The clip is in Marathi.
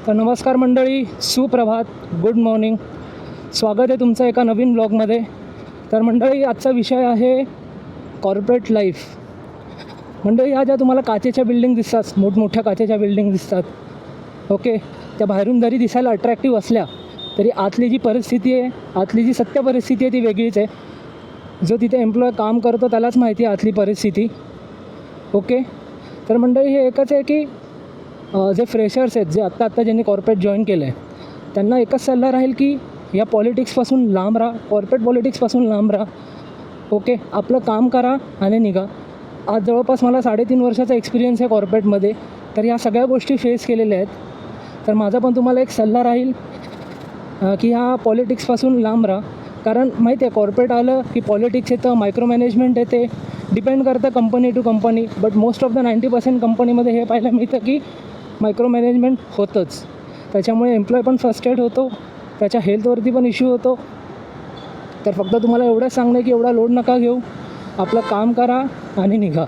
तर नमस्कार मंडळी, सुप्रभात, गुड मॉर्निंग. स्वागत आहे तुमचं एका नवीन ब्लॉगमध्ये. तर मंडळी, आजचा विषय आहे कॉर्पोरेट लाईफ. मंडळी, ह्या ज्या तुम्हाला काचेच्या बिल्डिंग दिसतात, मोठमोठ्या काचेच्या बिल्डिंग दिसतात, ओके, त्या बाहेरून जरी दिसायला अट्रॅक्टिव्ह असल्या तरी आतली जी परिस्थिती आहे, आतली जी सत्य परिस्थिती आहे ती वेगळीच आहे. जो तिथे एम्प्लॉय काम करतो त्यालाच माहिती आहे आतली परिस्थिती. ओके, तर मंडळी, हे एकच आहे की जे फ्रेशर्स आहेत, जे आत्ता ज्यांनी कॉर्पोरेट जॉईन केलं आहे, त्यांना एकच सल्ला राहील की या पॉलिटिक्सपासून लांब राहा, कॉर्पोरेट पॉलिटिक्सपासून लांब राहा. ओके, आपलं काम करा आणि निघा. आज जवळपास मला 3.5 वर्षाचा एक्सपिरियन्स आहे कॉर्पोरेटमध्ये, तर या सगळ्या गोष्टी फेस केलेल्या आहेत. तर माझा पण तुम्हाला एक सल्ला राहील की ह्या पॉलिटिक्सपासून लांब राहा. कारण माहिती आहे, कॉर्पोरेट आलं की पॉलिटिक्स येतं, मायक्रो मॅनेजमेंट येते, डिपेंड करतं company to company. But most of the 90% कंपनीमध्ये हे पाहायला मिळतं की मायक्रो मॅनेजमेंट होतंच. त्याच्यामुळे एम्प्लॉय पण फ्रस्ट्रेट होतो, त्याच्या हेल्थवरती पण इश्यू होतो. तर फक्त तुम्हाला एवढंच सांगणं की एवढा लोड नका घेऊ, आपलं काम करा आणि निघा.